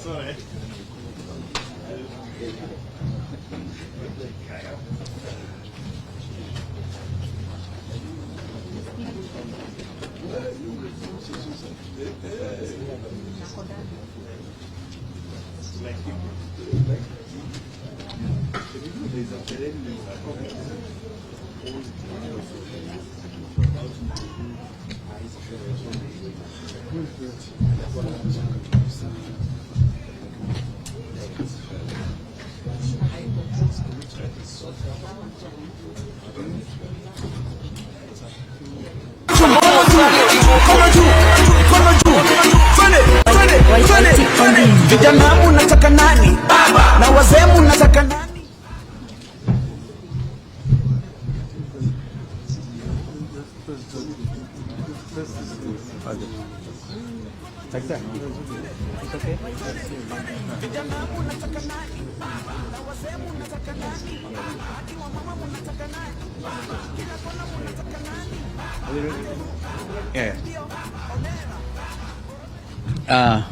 Sorry. Vijana mnataka nani? Baba. Na wazee mnataka nani? Vijana mnataka nani? Baba. Na wazee mnataka nani? Akina mama mnataka nani? Kila kona mnataka nani? Yeah.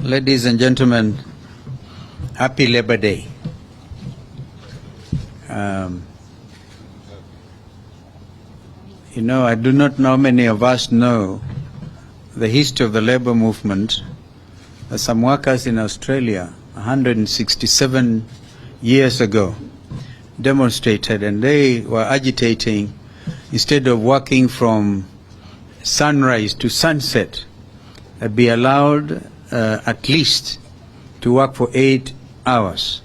Ladies and gentlemen, happy Labor Day. You know, I do not know how many of us know the history of the labor movement. Some workers in Australia 167 years ago demonstrated, and they were agitating, instead of working from sunrise to sunset, be allowed at least to work for 8 hours.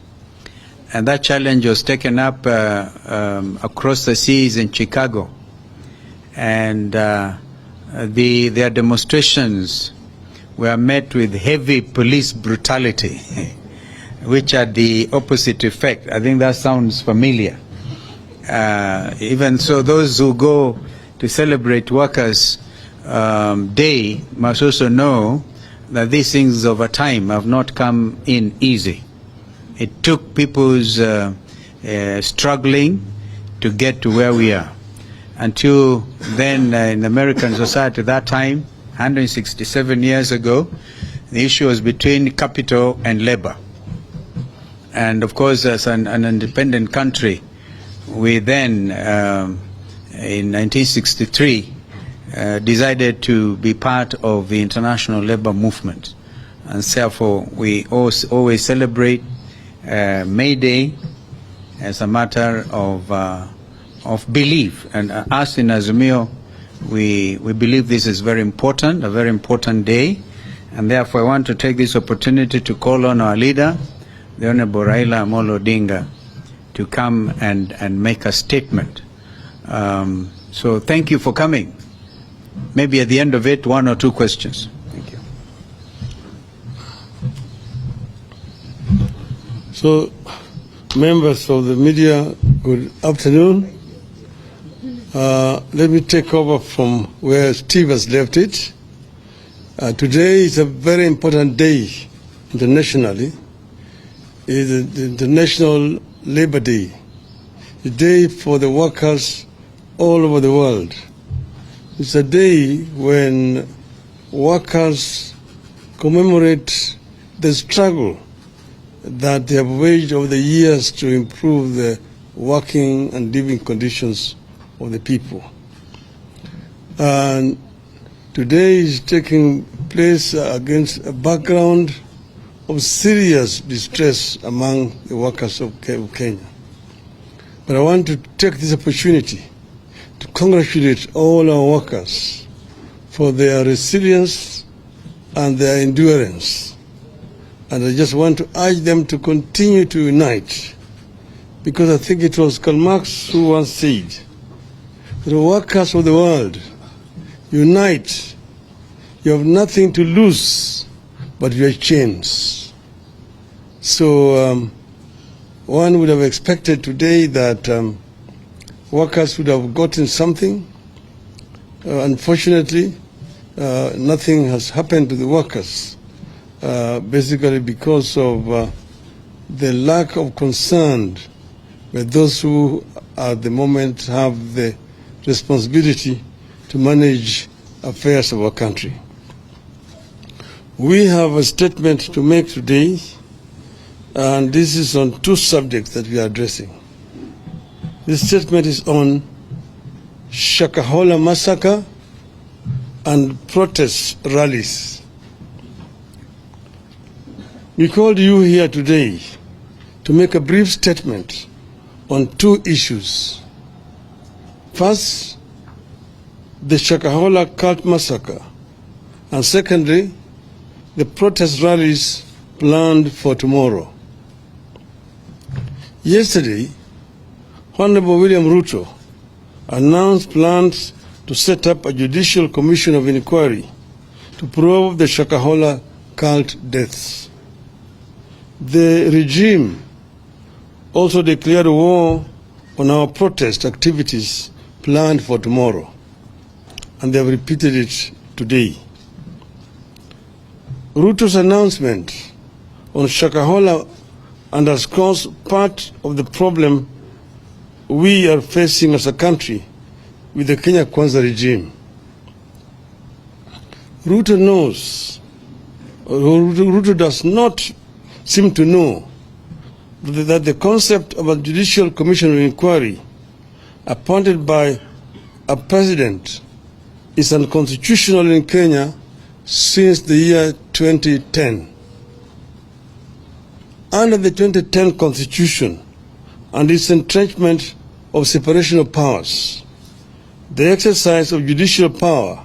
And that challenge was taken up across the seas in Chicago. And their demonstrations were met with heavy police brutality, which had the opposite effect. I think that sounds familiar. Even so, those who go to celebrate Workers' Day must also know that these things over time have not come in easy. It took people's struggling to get to where we are. Until then, in American society at that time, 167 years ago, the issue was between capital and labor. And of course, as an independent country, we then, in 1963, decided to be part of the international labor movement. And therefore, we always celebrate May Day as a matter of belief. And us in Azimio, we believe this is very important, a very important day. And therefore, I want to take this opportunity to call on our leader, the Honorable Raila Amolo Odinga, to come and make a statement. So thank you for coming. Maybe at the end of it, 1 or 2 questions. Thank you. So, members of the media, good afternoon. Let me take over from where Steve has left it. Today is a very important day internationally. It is the International Labor Day, a day for the workers all over the world. It's a day when workers commemorate the struggle that they have waged over the years to improve the working and living conditions of the people. And today is taking place against a background of serious distress among the workers of Kenya. But I want to take this opportunity to congratulate all our workers for their resilience and their endurance. And I just want to urge them to continue to unite, because I think it was Karl Marx who once said, the workers of the world, unite. You have nothing to lose but your chains. So one would have expected today that workers would have gotten something, Unfortunately, nothing has happened to the workers, basically because of the lack of concern by those who at the moment have the responsibility to manage affairs of our country. We have a statement to make today, and this is on two subjects that we are addressing. This statement is on Shakahola Massacre and protest rallies. We called you here today to make a brief statement on two issues. First, the Shakahola cult massacre, and secondly, the protest rallies planned for tomorrow. Yesterday, Honorable William Ruto announced plans to set up a judicial commission of inquiry to probe the Shakahola cult deaths. The regime also declared war on our protest activities planned for tomorrow, and they have repeated it today. Ruto's announcement on Shakahola underscores part of the problem we are facing as a country with the Kenya Kwanza regime. Ruto does not seem to know that the concept of a judicial commission of inquiry appointed by a president is unconstitutional in Kenya since the year 2010. Under the 2010 Constitution and its entrenchment of separation of powers, the exercise of judicial power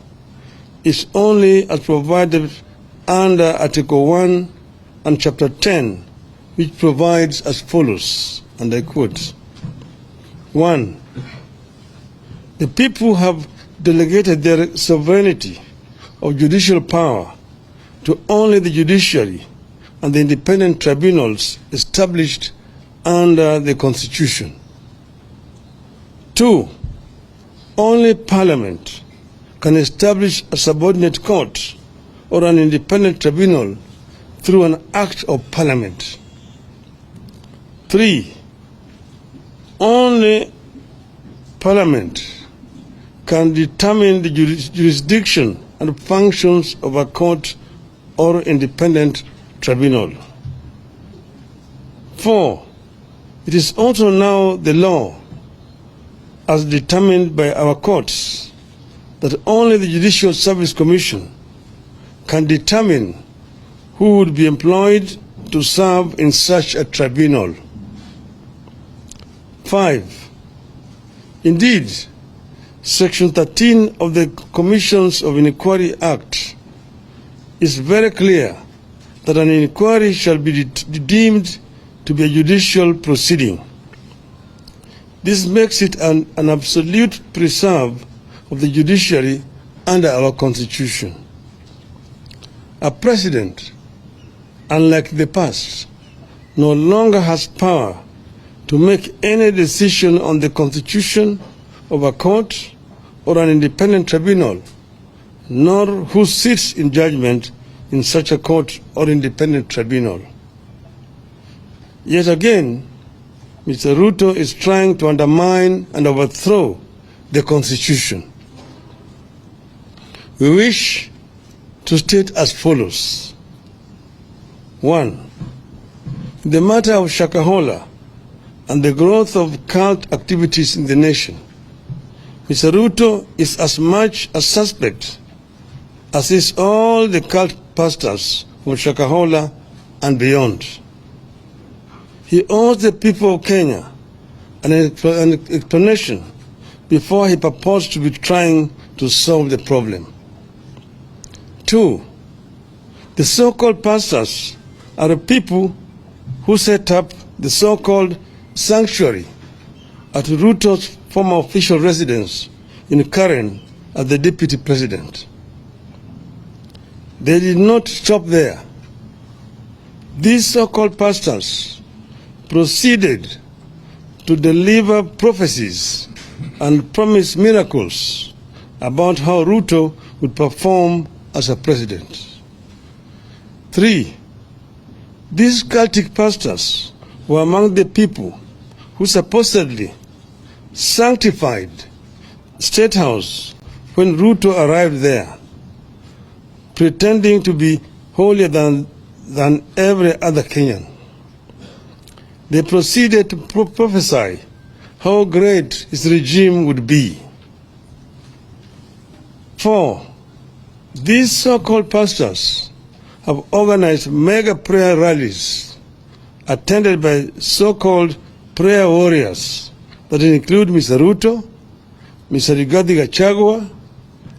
is only as provided under Article 1 and Chapter 10, which provides as follows, and I quote, 1. The people have delegated their sovereignty of judicial power to only the judiciary and the independent tribunals established under the Constitution. 2. Only Parliament can establish a subordinate court or an independent tribunal through an act of Parliament. 3. Only Parliament can determine the jurisdiction and functions of a court or independent tribunal. 4. It is also now the law, as determined by our courts, that only the Judicial Service Commission can determine who would be employed to serve in such a tribunal. 5. Indeed, Section 13 of the Commissions of Inquiry Act is very clear that an inquiry shall be deemed to be a judicial proceeding. This makes it an absolute preserve of the judiciary under our Constitution. A president, unlike the past, no longer has power to make any decision on the constitution of a court or an independent tribunal, nor who sits in judgment in such a court or independent tribunal. Yet again, Mr. Ruto is trying to undermine and overthrow the Constitution. We wish to state as follows. 1. In the matter of Shakahola and the growth of cult activities in the nation, Mr. Ruto is as much a suspect as is all the cult pastors from Shakahola and beyond. He owes the people of Kenya an explanation before he purports to be trying to solve the problem. 2. The so-called pastors are the people who set up the so-called sanctuary at Ruto's former official residence in Karen as the deputy president. They did not stop there. These so-called pastors proceeded to deliver prophecies and promise miracles about how Ruto would perform as a president. 3. These cultic pastors were among the people who supposedly sanctified State House when Ruto arrived there, pretending to be holier than every other Kenyan. They proceeded to prophesy how great his regime would be. 4. These so-called pastors have organized mega prayer rallies attended by so-called prayer warriors that include Mr. Ruto, Mr. Rigathi Gachagua,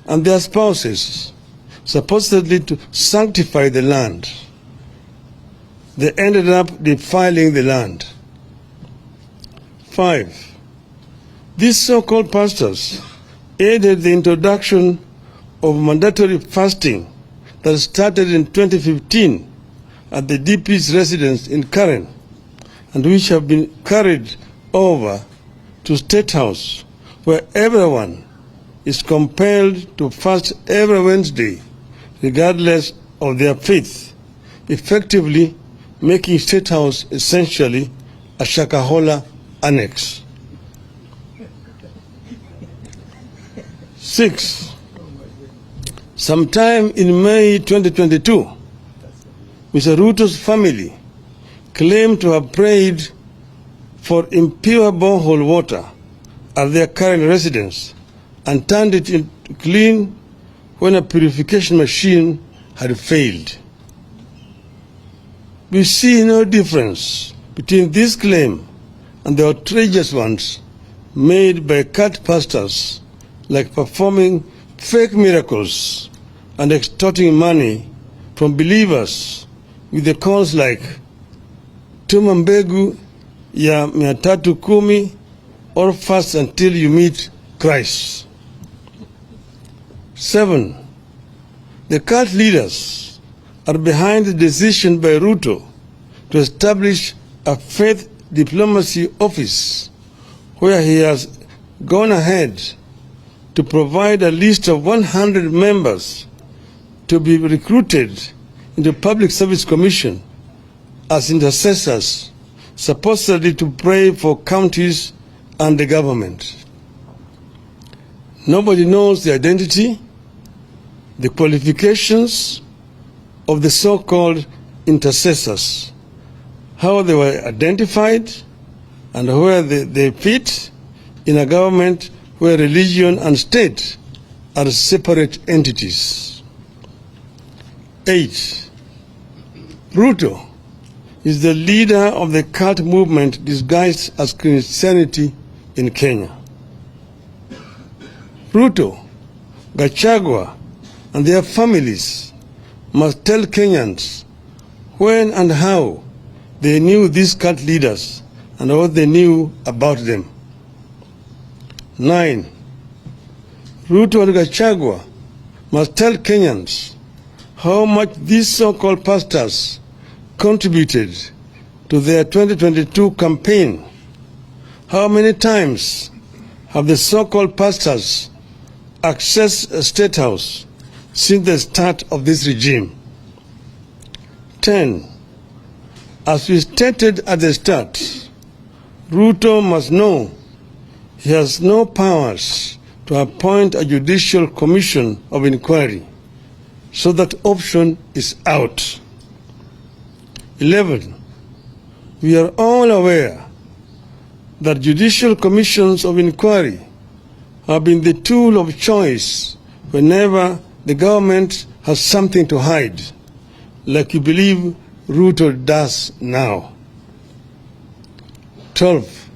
and their spouses, supposedly to sanctify the land. They ended up defiling the land. 5. These so-called pastors aided the introduction of mandatory fasting that started in 2015 at the DP's residence in Karen, and which have been carried over to State House, where everyone is compelled to fast every Wednesday, regardless of their faith, effectively making State House essentially a Shakahola annex. 6. Sometime in May 2022, Mr. Ruto's family claimed to have prayed for impure borehole water at their current residence and turned it into clean when a purification machine had failed. We see no difference between this claim and the outrageous ones made by cult pastors, like performing fake miracles and extorting money from believers with the calls like tuma mbegu ya 310 or fast until you meet Christ. 7. The cult leaders are behind the decision by Ruto to establish a faith diplomacy office where he has gone ahead to provide a list of 100 members to be recruited into Public Service Commission as intercessors, supposedly to pray for counties and the government. Nobody knows the identity, the qualifications of the so-called intercessors, how they were identified, and where they fit in a government where religion and state are separate entities. 8. Ruto is the leader of the cult movement disguised as Christianity in Kenya. Ruto, Gachagua, and their families must tell Kenyans when and how they knew these cult leaders and what they knew about them. 9. Ruto and Gachagua must tell Kenyans how much these so-called pastors contributed to their 2022 campaign. How many times have the so-called pastors accessed a State House since the start of this regime? 10. As we stated at the start, Ruto must know he has no powers to appoint a judicial commission of inquiry, so that option is out. 11. We are all aware that judicial commissions of inquiry have been the tool of choice whenever the government has something to hide, like you believe Ruto does now. 12.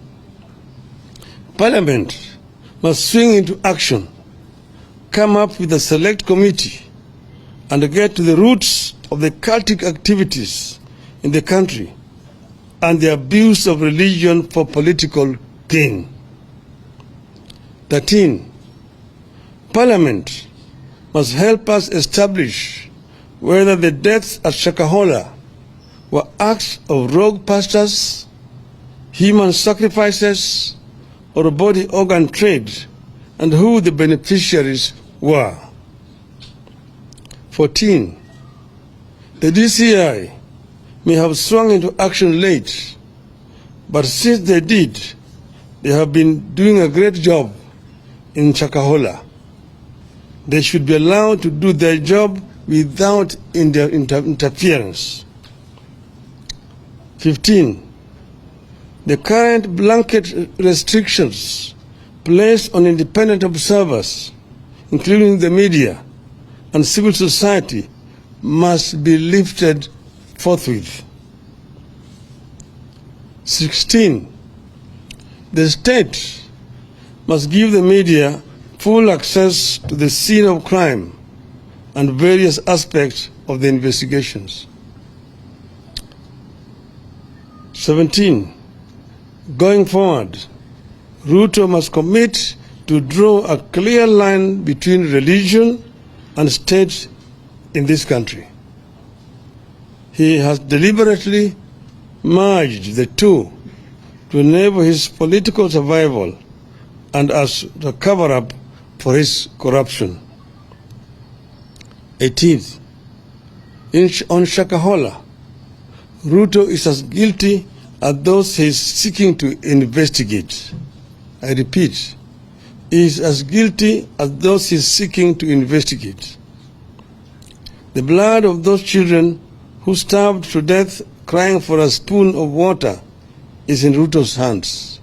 Parliament must swing into action, come up with a select committee, and get to the roots of the cultic activities in the country and the abuse of religion for political gain. 13. Parliament must help us establish whether the deaths at Shakahola were acts of rogue pastors, human sacrifices, or body organ trade and who the beneficiaries were. 14. The DCI may have swung into action late, but since they did, they have been doing a great job in Shakahola. They should be allowed to do their job without interference. 15. The current blanket restrictions placed on independent observers, including the media and civil society, must be lifted forthwith. 16. The state must give the media full access to the scene of crime and various aspects of the investigations. 17. Going forward, Ruto must commit to draw a clear line between religion and state in this country. He has deliberately merged the two to enable his political survival and as the cover-up for his corruption. 18th, on Shakahola, Ruto is as guilty as those he is seeking to investigate. I repeat, he is as guilty as those he is seeking to investigate. The blood of those children who starved to death crying for a spoon of water is in Ruto's hands.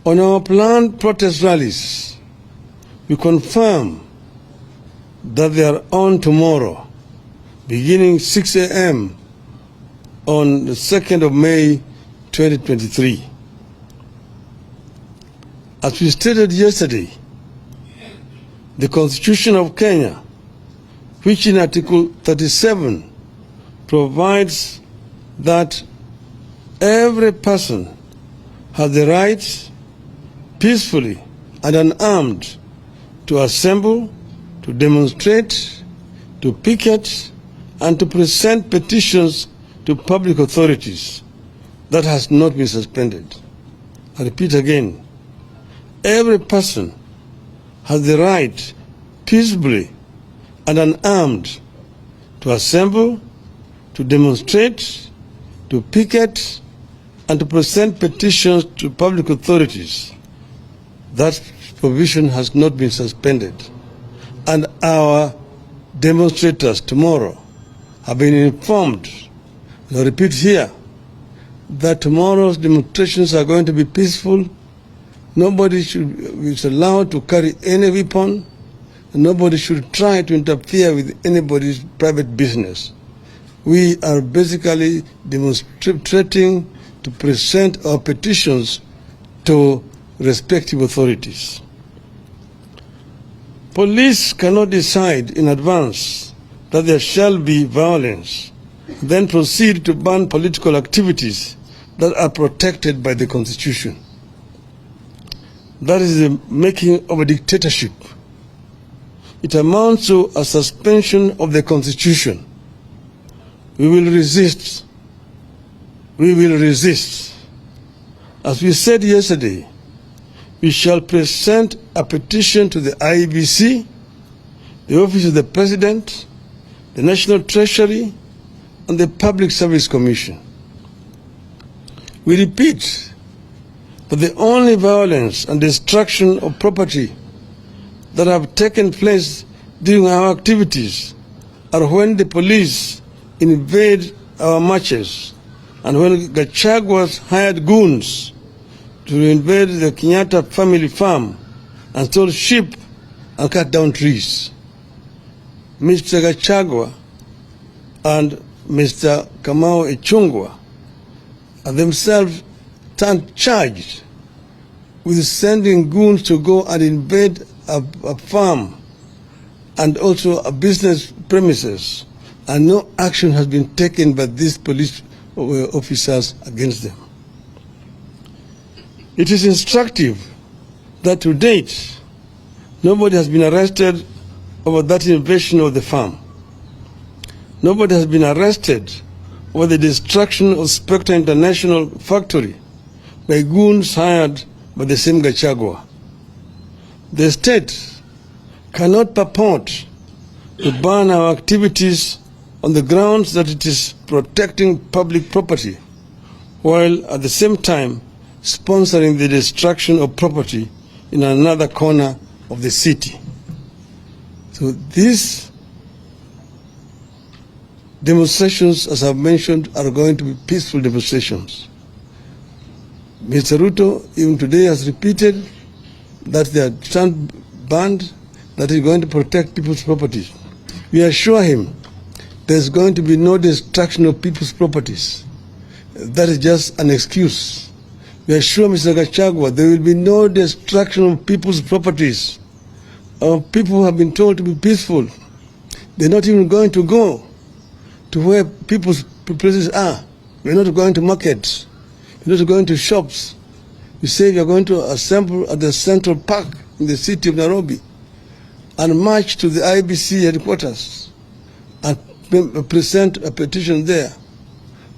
On our planned protest rallies, we confirm that they are on tomorrow, beginning 6 a.m. on the 2nd of May 2023. As we stated yesterday, the Constitution of Kenya, which in Article 37 provides that every person has the right peacefully and unarmed to assemble, to demonstrate, to picket, and to present petitions to public authorities. That has not been suspended. I repeat again, every person has the right peacefully and unarmed to assemble, to demonstrate, to picket, and to present petitions to public authorities. That provision has not been suspended. And our demonstrators tomorrow have been informed, and I repeat here, that tomorrow's demonstrations are going to be peaceful. Nobody is allowed to carry any weapon. Nobody should try to interfere with anybody's private business. We are basically demonstrating to present our petitions to respective authorities. Police cannot decide in advance that there shall be violence, then proceed to ban political activities that are protected by the Constitution. That is the making of a dictatorship. It amounts to a suspension of the Constitution. We will resist. We will resist. As we said yesterday, we shall present a petition to the IEBC, the Office of the President, the National Treasury, and the Public Service Commission. We repeat that the only violence and destruction of property that have taken place during our activities are when the police invade our marches and when Gachagua's hired goons to invade the Kenyatta family farm and stole sheep and cut down trees. Mr. Gachagua and Mr. Kamau Ichung'wah are themselves charged with sending goons to go and invade a farm and also a business premises, and no action has been taken by these police officers against them. It is instructive that to date, nobody has been arrested over that invasion of the farm. Nobody has been arrested over the destruction of Spectre International factory by goons hired by the same Gachagua. The state cannot purport to ban our activities on the grounds that it is protecting public property, while at the same time sponsoring the destruction of property in another corner of the city. So these demonstrations, as I've mentioned, are going to be peaceful demonstrations. Mr. Ruto, even today, has repeated that they are stand banned, that he's going to protect people's properties. We assure him there's going to be no destruction of people's properties. That is just an excuse. We assure Mr. Gachagua there will be no destruction of people's properties. Our people have been told to be peaceful. They're not even going to go to where people's places are. We're not going to markets. We're not going to shops. We say we are going to assemble at the Central Park in the city of Nairobi and march to the IBC headquarters and present a petition there.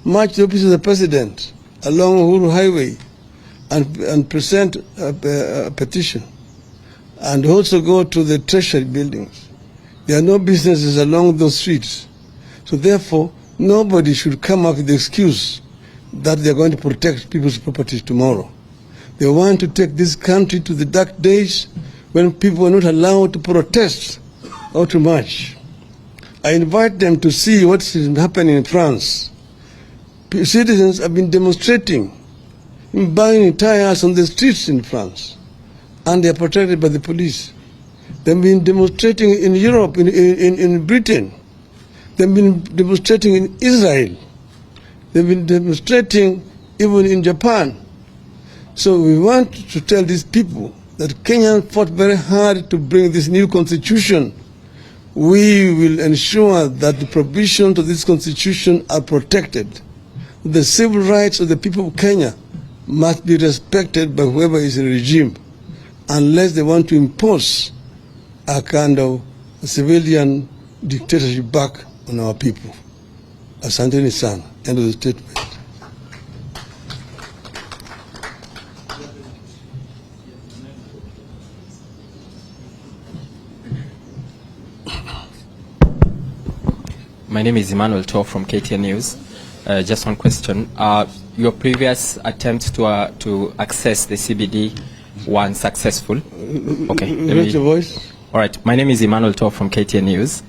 March to the office of the president along Uhuru Highway and present a petition. And also go to the treasury buildings. There are no businesses along those streets. So therefore, nobody should come up with the excuse that they are going to protect people's properties tomorrow. They want to take this country to the dark days when people are not allowed to protest or to march. I invite them to see what is happening in France. Citizens have been demonstrating, buying tires on the streets in France, and they are protected by the police. They've been demonstrating in Europe, in Britain. They've been demonstrating in Israel. They've been demonstrating even in Japan. So we want to tell these people that Kenya fought very hard to bring this new constitution. We will ensure that the provisions of this constitution are protected. The civil rights of the people of Kenya must be respected by whoever is in the regime, unless they want to impose a kind of civilian dictatorship back on our people. Asanteni sana. End of the statement. My name is Emmanuel Tor from KTN News. Just one question. Your previous attempts to access the CBD weren't successful. Okay. Raise your voice. All right. My name is Emmanuel Tor from KTN News.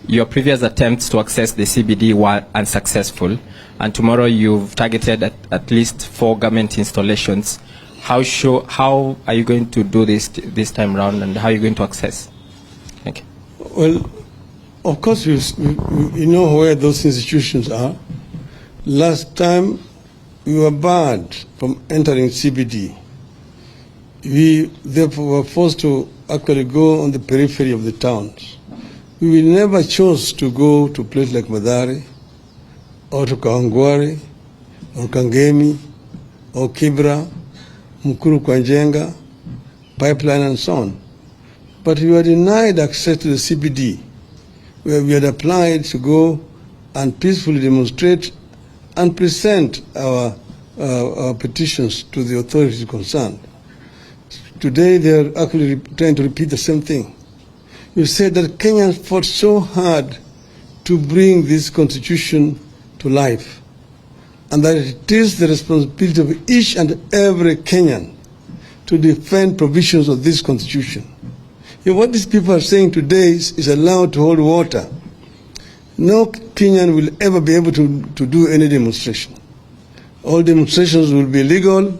Your previous attempts to access the CBD were unsuccessful, and tomorrow you've targeted at least 4 government installations. How are you going to do this time round, and how are you going to access? Thank you. Well, of course, you know where those institutions are. Last time, we were barred from entering CBD. We therefore were forced to actually go on the periphery of the towns. We never chose to go to a place like Madare, or to Kawangware, or Kangemi, or Kibra, Mukuru Kwanjenga, Pipeline, and so on. But we were denied access to the CBD, where we had applied to go and peacefully demonstrate and present our petitions to the authorities concerned. Today they are actually trying to repeat the same thing. You said that Kenyans fought so hard to bring this constitution to life, and that it is the responsibility of each and every Kenyan to defend provisions of this constitution. What these people are saying today is allowed to hold water. No Kenyan will ever be able to do any demonstration. All demonstrations will be illegal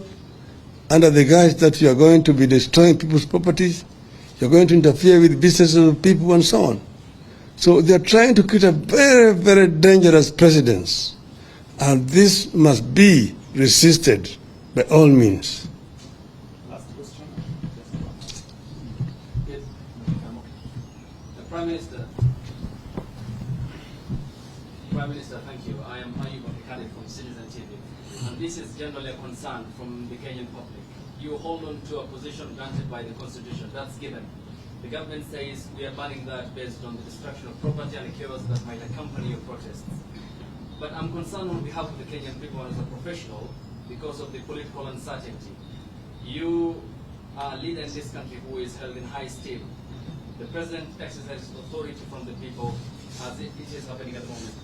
under the guise that you are going to be destroying people's properties, you're going to interfere with businesses of people, and so on. So they are trying to create a very, very dangerous precedent, and this must be resisted by all means. Prime Minister, thank you. I am Ayub Abdikari from Citizen TV. And this is generally a concern from the Kenyan public. You hold on to a position granted by the Constitution. That's given. The government says we are banning that based on the destruction of property and the chaos that might accompany your protests. But I'm concerned on behalf of the Kenyan people as a professional because of the political uncertainty. You are a leader in this country who is held in high esteem. The president exercises authority from the people as it is happening at the moment.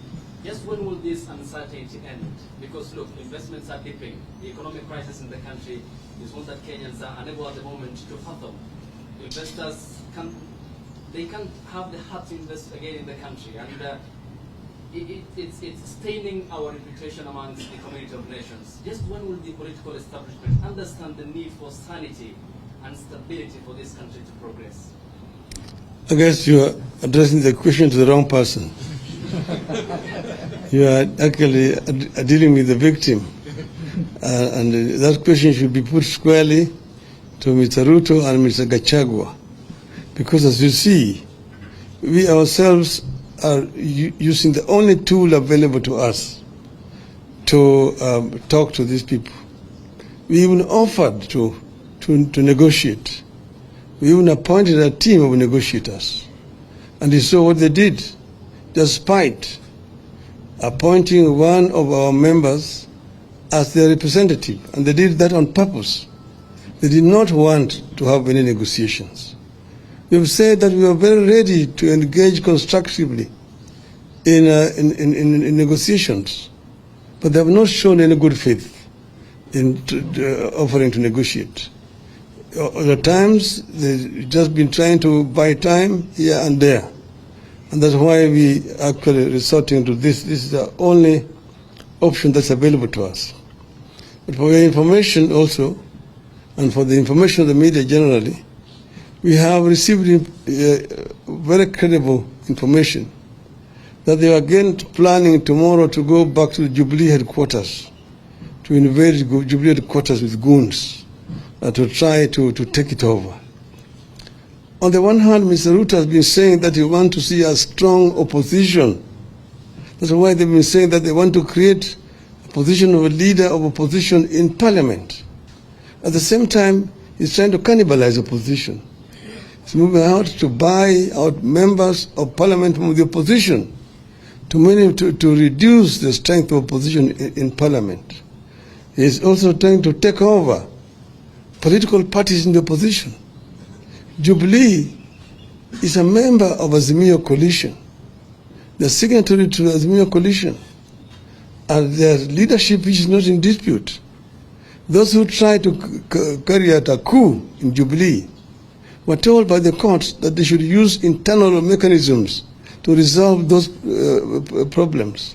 Just when will this uncertainty end? Because look, investments are dipping. The economic crisis in the country is one that Kenyans are unable at the moment to fathom. Investors can't have the heart to invest again in the country, and it's staining our reputation amongst the community of nations. Just when will the political establishment understand the need for sanity and stability for this country to progress? I guess you are addressing the question to the wrong person. You are actually dealing with the victim. And that question should be put squarely to Mr. Ruto and Mr. Gachagua. Because as you see, we ourselves are using the only tool available to us to talk to these people. We even offered to negotiate. We even appointed a team of negotiators. And you saw what they did, despite appointing one of our members as their representative. And they did that on purpose. They did not want to have any negotiations. We have said that we are very ready to engage constructively in negotiations, but they have not shown any good faith in offering to negotiate. At times, they've just been trying to buy time here and there. And that's why we actually resorting to this. This is the only option that's available to us. But for your information also, and for the information of the media generally, we have received very credible information that they are again planning tomorrow to go back to the Jubilee headquarters, to invade Jubilee headquarters with goons, to try to take it over. On the one hand, Mr. Ruto has been saying that he wants to see a strong opposition. That's why they've been saying that they want to create a position of a leader of opposition in parliament. At the same time, he's trying to cannibalize opposition. He's moving out to buy out members of parliament from the opposition to reduce the strength of opposition in parliament. He's also trying to take over political parties in the opposition. Jubilee is a member of Azimio coalition. They're signatory to the Azimio coalition. And their leadership is not in dispute. Those who try to carry out a coup in Jubilee were told by the courts that they should use internal mechanisms to resolve those problems.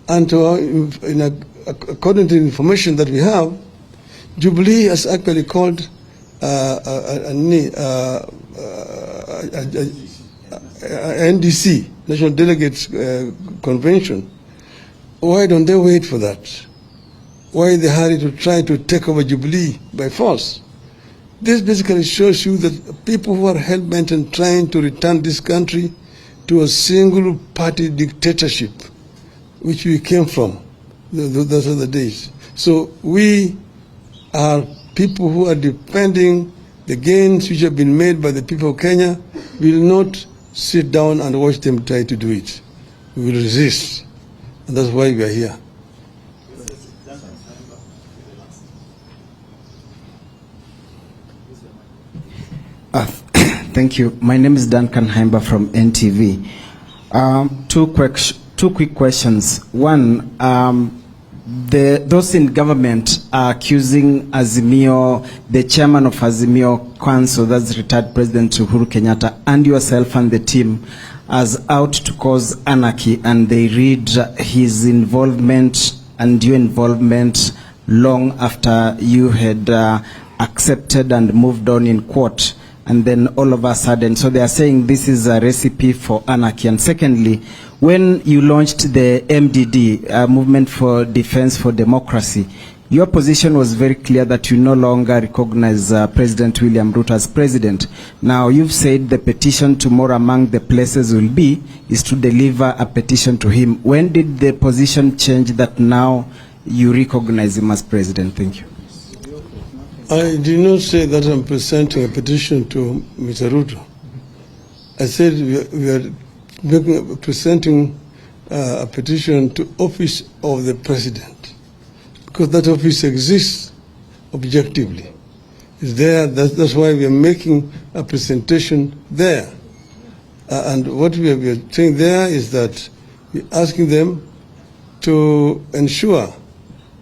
And according to the information that we have, Jubilee has actually called NDC, National Delegates Convention. Why don't they wait for that? Why in the hurry to try to take over Jubilee by force? This basically shows you that people who are hell-bent on trying to return this country to a single-party dictatorship, which we came from those other days. So we are people who are defending the gains which have been made by the people of Kenya. We will not sit down and watch them try to do it. We will resist. And that's why we are here. Thank you. My name is Duncan Haimba from NTV. Two quick questions. One, those in government are accusing Azimio, the chairman of Azimio Council, that's retired President Uhuru Kenyatta, and yourself and the team as out to cause anarchy, and they read his involvement and your involvement long after you had accepted and moved on in court. And then all of a sudden, so they are saying this is a recipe for anarchy. And secondly, when you launched the MDD, Movement for Defense for Democracy, your position was very clear that you no longer recognize President William Ruto as president. Now, you've said the petition tomorrow among the places will be is to deliver a petition to him. When did the position change that now you recognize him as president? Thank you. I did not say that I'm presenting a petition to Mr. Ruto. I said we are presenting a petition to office of the president, because that office exists objectively. is there. That's why we are making a presentation there. And what we are saying there is that we're asking them to ensure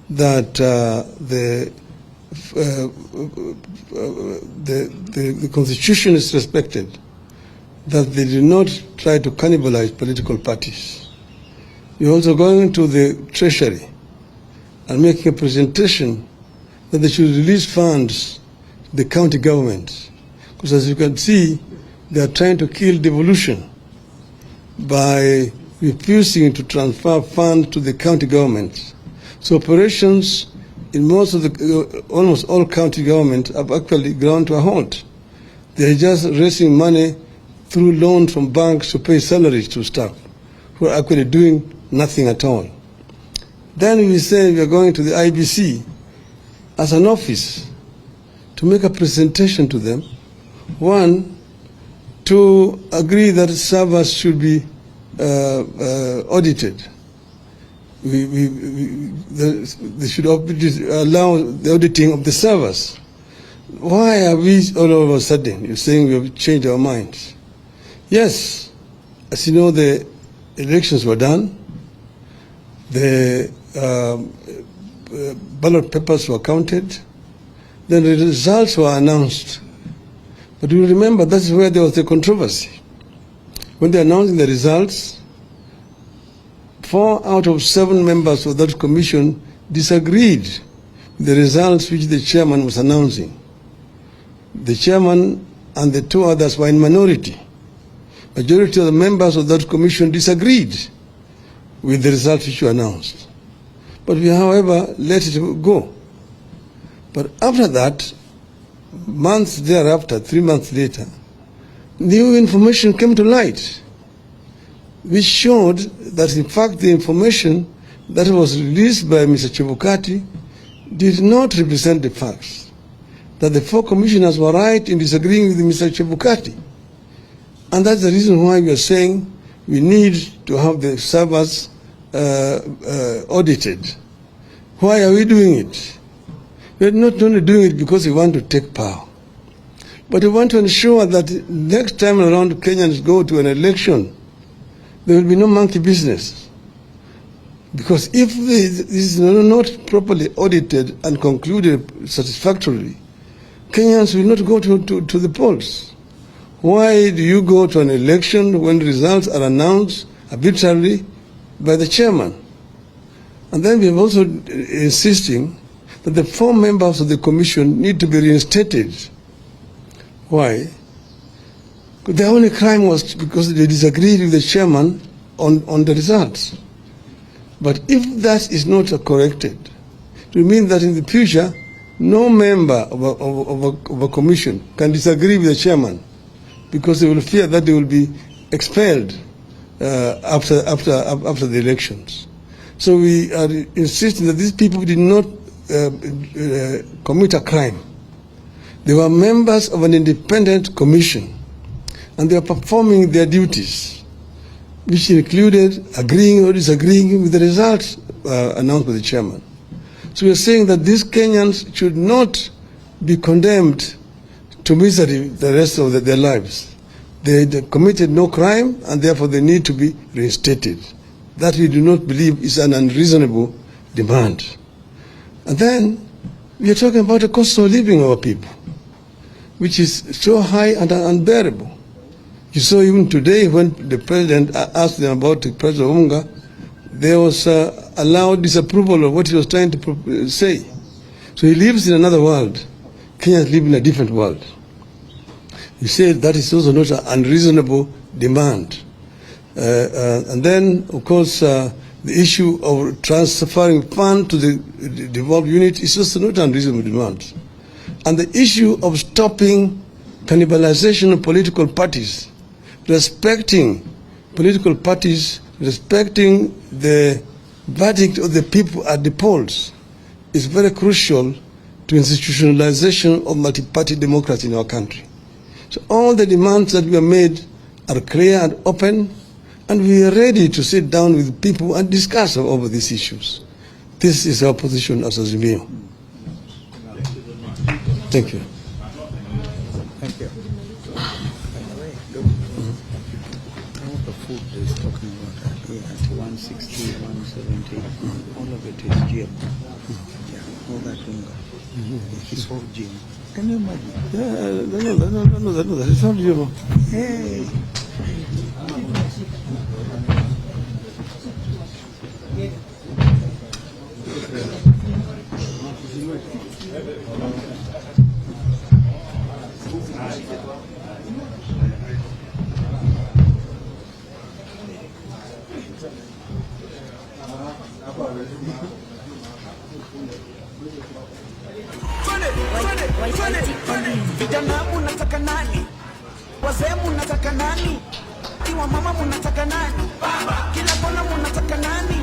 that the Constitution is respected, that they do not try to cannibalize political parties. We're also going to the Treasury and making a presentation that they should release funds to the county governments. Because as you can see, they are trying to kill devolution by refusing to transfer funds to the county governments. So operations in most of the, almost all county governments have actually ground to a halt. They are just raising money through loans from banks to pay salaries to staff who are actually doing nothing at all. Then we say we are going to the IBC as an office to make a presentation to them. One, to agree that servers should be audited. They should allow the auditing of the servers. Why are we all of a sudden, you're saying we have changed our minds? Yes, as you know, the elections were done. The ballot papers were counted. Then the results were announced. But you remember, that's where there was the controversy. When they announced the results, 4 out of 7 members of that commission disagreed with the results which the chairman was announcing. The chairman and the 2 others were in minority. Majority of the members of that commission disagreed with the results which were announced. But we, however, let it go. But after that, months thereafter, 3 months later, new information came to light, which showed that in fact the information that was released by Mr. Chebukati did not represent the facts, that the 4 commissioners were right in disagreeing with Mr. Chebukati. And that's the reason why we are saying we need to have the servers audited. Why are we doing it? We are not only doing it because we want to take power, but we want to ensure that next time around Kenyans go to an election, there will be no monkey business. Because if this is not properly audited and concluded satisfactorily, Kenyans will not go to the polls. Why do you go to an election when results are announced arbitrarily by the chairman? And then we are also insisting that the 4 members of the commission need to be reinstated. Why? The only crime was because they disagreed with the chairman on the results. But if that is not corrected, it will mean that in the future, no member of a commission can disagree with the chairman, because they will fear that they will be expelled after the elections. So we are insisting that these people did not commit a crime. They were members of an independent commission, and they are performing their duties, which included agreeing or disagreeing with the results announced by the chairman. So we are saying that these Kenyans should not be condemned to misery the rest of their lives. They committed no crime, and therefore they need to be reinstated. That we do not believe is an unreasonable demand. And then we are talking about the cost of living of our people, which is so high and unbearable. You saw even today when the president asked them about the price of unga, there was a loud disapproval of what he was trying to say. So he lives in another world. Kenyans live in a different world. He said that is also not an unreasonable demand. And then, of course, the issue of transferring funds to the devolved unit is also not an unreasonable demand. And the issue of stopping cannibalization of political parties, respecting political parties, respecting the verdict of the people at the polls is very crucial to institutionalization of multi-party democracy in our country. So all the demands that we have made are clear and open, and we are ready to sit down with people and discuss over these issues. This is our position as Azimio. Thank you. food is talking about at 160, 170, all of it is GM. Yeah, all that unga. It's all GM. Can you imagine? Yeah, I know that. It's not you. Hey. Vijana munataka nani? Wazee munataka nani? Kiwa mama munataka nani? Kila kona munataka nani?